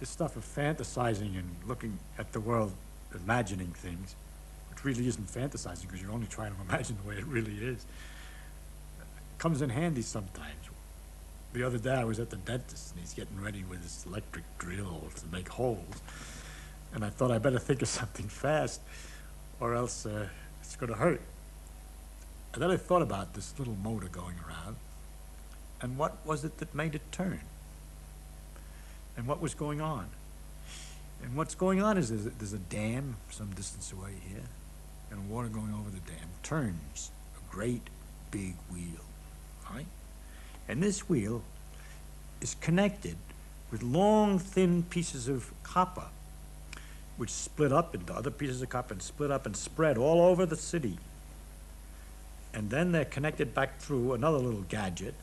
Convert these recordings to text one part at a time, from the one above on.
this stuff of fantasizing and looking at the world, imagining things, which really isn't fantasizing because you're only trying to imagine the way it really is, comes in handy sometimes. The other day I was at the dentist and he's getting ready with his electric drill to make holes. And I thought I better think of something fast or else it's going to hurt. And then I thought about this little motor going around and what was it that made it turn? And what was going on? And what's going on is there's a dam some distance away here, and water going over the dam turns a great big wheel, right? And this wheel is connected with long, thin pieces of copper, which split up into other pieces of copper and split up and spread all over the city. And then they're connected back through another little gadget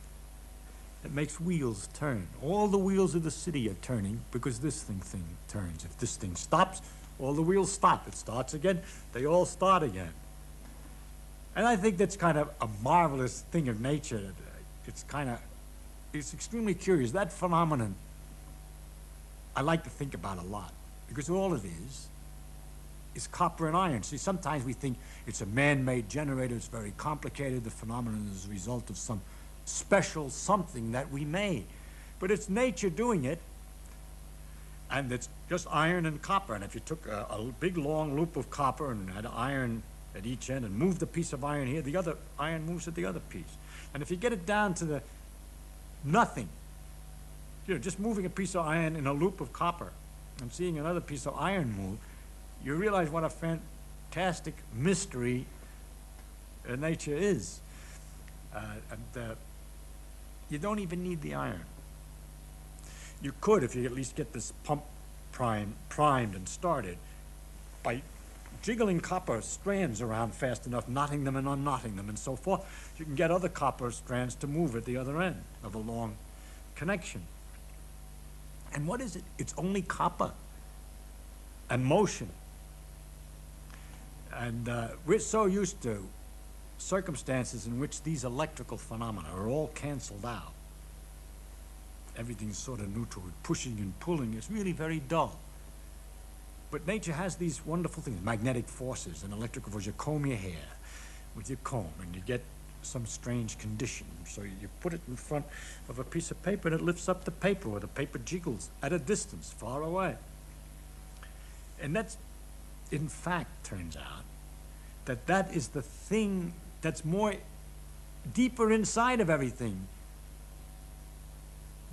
that makes wheels turn. All the wheels of the city are turning because this thing turns. If this thing stops, all the wheels stop. It starts again, they all start again. And I think that's kind of a marvelous thing of nature. It's extremely curious. That phenomenon I like to think about a lot because all it is copper and iron. See, sometimes we think it's a man-made generator, it's very complicated, the phenomenon is a result of some special something that we made. But it's nature doing it, and it's just iron and copper. And if you took a big long loop of copper and had iron at each end and moved a piece of iron here, the other iron moves at the other piece. And if you get it down to the nothing, just moving a piece of iron in a loop of copper and seeing another piece of iron move, you realize what a fantastic mystery nature is. You don't even need the iron. You could, if you at least get this pump primed and started, by jiggling copper strands around fast enough, knotting them and unknotting them and so forth, you can get other copper strands to move at the other end of a long connection. And what is it? It's only copper and motion. And we're so used to circumstances in which these electrical phenomena are all canceled out. Everything's sort of neutral. Pushing and pulling is really very dull. But nature has these wonderful things, magnetic forces and electrical forces. You comb your hair with your comb and you get some strange condition. So you put it in front of a piece of paper and it lifts up the paper, or the paper jiggles at a distance far away. And that's, in fact, turns out that is the thing that's more deeper inside of everything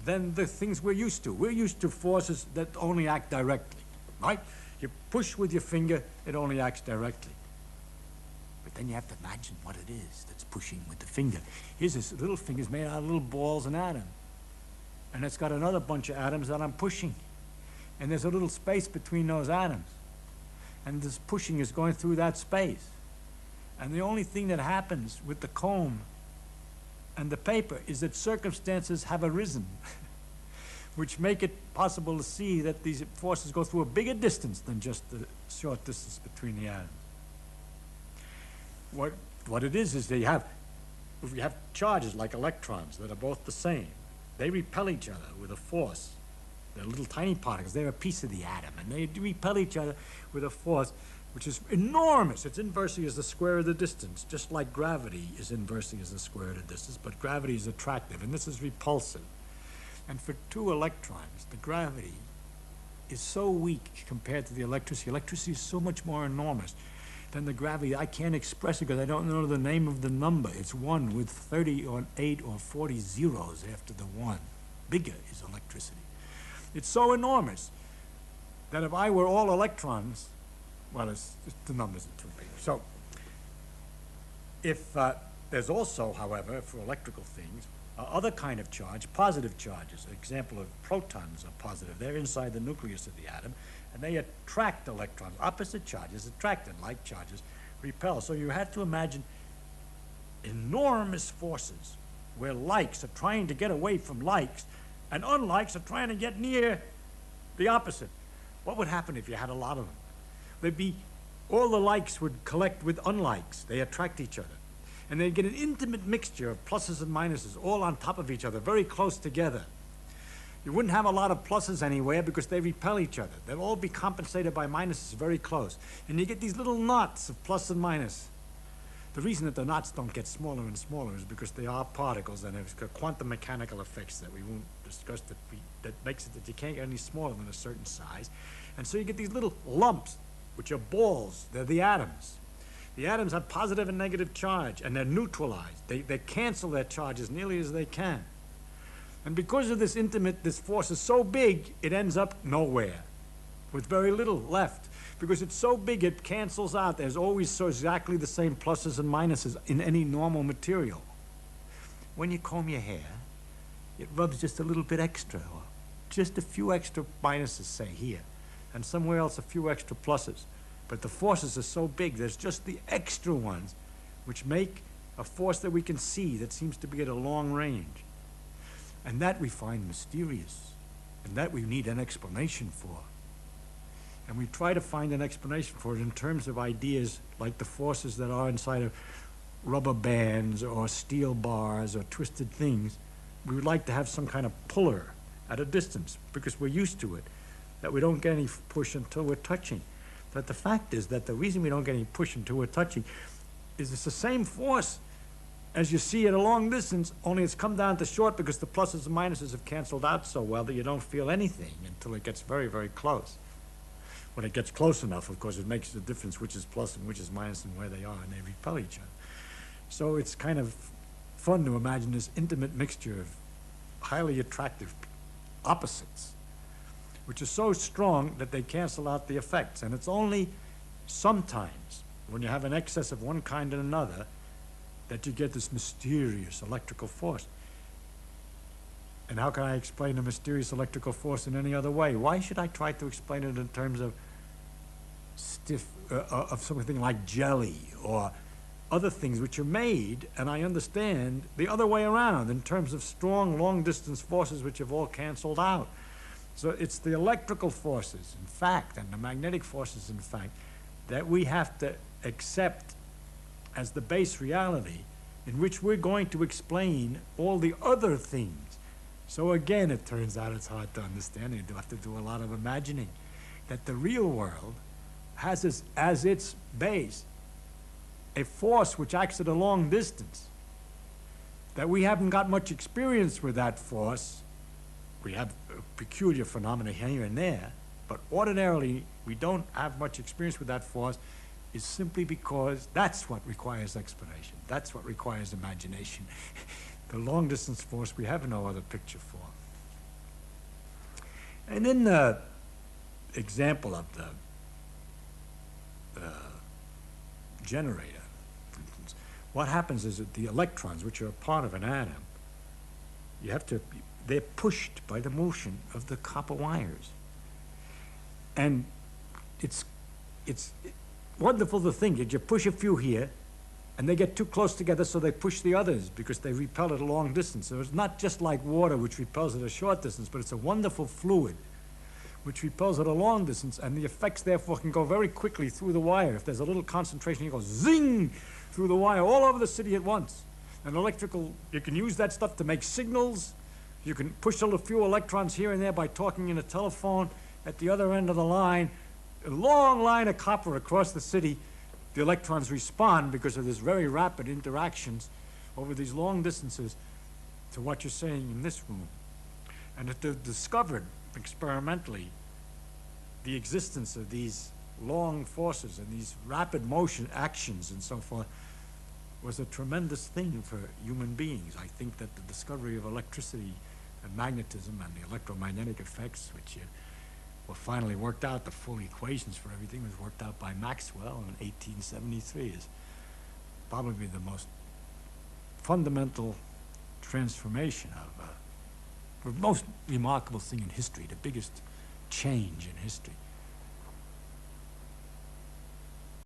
than the things we're used to. We're used to forces that only act directly, right? You push with your finger, it only acts directly. But then you have to imagine what it is that's pushing with the finger. Here's this little finger's made out of little balls and atoms. And it's got another bunch of atoms that I'm pushing. And there's a little space between those atoms. And this pushing is going through that space. And the only thing that happens with the comb and the paper is that circumstances have arisen which make it possible to see that these forces go through a bigger distance than just the short distance between the atoms. What it is if you have charges like electrons that are both the same. They repel each other with a force. They're little tiny particles. They're a piece of the atom, and they repel each other with a force which is enormous. It's inversely as the square of the distance, just like gravity is inversely as the square of the distance, but gravity is attractive, and this is repulsive. And for two electrons, the gravity is so weak compared to the electricity. Electricity is so much more enormous than the gravity. I can't express it because I don't know the name of the number. It's 1 with 30 or 8 or 40 zeros after the 1. Bigger is electricity. It's so enormous that if I were all electrons, well, the numbers are too big. So if there's also, however, for electrical things, other kind of charge, positive charges. An example of protons are positive. They're inside the nucleus of the atom, and they attract electrons. Opposite charges attract, and like charges repel. So you have to imagine enormous forces where likes are trying to get away from likes, and unlikes are trying to get near the opposite. What would happen if you had a lot of them? There'd be, all the likes would collect with unlikes. They attract each other. And they get an intimate mixture of pluses and minuses all on top of each other, very close together. You wouldn't have a lot of pluses anywhere because they repel each other. They'll all be compensated by minuses very close. And you get these little knots of plus and minus. The reason that the knots don't get smaller and smaller is because they are particles and there's quantum mechanical effects that we won't discuss that makes it that you can't get any smaller than a certain size. And so you get these little lumps, which are balls. They're the atoms. The atoms have positive and negative charge, and they're neutralized. They cancel their charge as nearly as they can. And because of this this force is so big, it ends up nowhere, with very little left. Because it's so big, it cancels out. There's always so exactly the same pluses and minuses in any normal material. When you comb your hair, it rubs just a little bit extra, or just a few extra minuses, say, here, and somewhere else a few extra pluses. But the forces are so big, there's just the extra ones, which make a force that we can see that seems to be at a long range. And that we find mysterious, and that we need an explanation for. And we try to find an explanation for it in terms of ideas like the forces that are inside of rubber bands or steel bars or twisted things. We would like to have some kind of puller at a distance because we're used to it, that we don't get any push until we're touching. But the fact is that the reason we don't get any push until we're touching is it's the same force as you see at a long distance, only it's come down to short because the pluses and minuses have canceled out so well that you don't feel anything until it gets very, very close. When it gets close enough, of course, it makes a difference which is plus and which is minus and where they are, and they repel each other. So it's kind of fun to imagine this intimate mixture of highly attractive opposites, which is so strong that they cancel out the effects. And it's only sometimes, when you have an excess of one kind and another, that you get this mysterious electrical force. And how can I explain a mysterious electrical force in any other way? Why should I try to explain it in terms of of something like jelly or other things which are made, and I understand the other way around in terms of strong long-distance forces which have all canceled out. So it's the electrical forces, in fact, and the magnetic forces, in fact, that we have to accept as the base reality in which we're going to explain all the other things. So again, it turns out it's hard to understand. You have to do a lot of imagining that the real world has as its base a force which acts at a long distance, that we haven't got much experience with that force. We have peculiar phenomena here and there, but ordinarily we don't have much experience with that force, is simply because that's what requires explanation. That's what requires imagination. The long-distance force we have no other picture for. And in the example of the generator, for instance, what happens is that the electrons, which are a part of an atom, they're pushed by the motion of the copper wires. And it's wonderful to think that you push a few here, and they get too close together, so they push the others because they repel at a long distance. So it's not just like water, which repels at a short distance, but it's a wonderful fluid which repels at a long distance, and the effects therefore can go very quickly through the wire. If there's a little concentration, you go zing through the wire all over the city at once. And you can use that stuff to make signals. You can push a few electrons here and there by talking in a telephone. At the other end of the line, a long line of copper across the city, the electrons respond because of this very rapid interactions over these long distances to what you're saying in this room. And if they've discovered experimentally the existence of these long forces and these rapid motion actions and so forth was a tremendous thing for human beings. I think that the discovery of electricity and magnetism and the electromagnetic effects, which were finally worked out, the full equations for everything was worked out by Maxwell in 1873, is probably the most fundamental transformation of the most remarkable thing in history, the biggest change in history.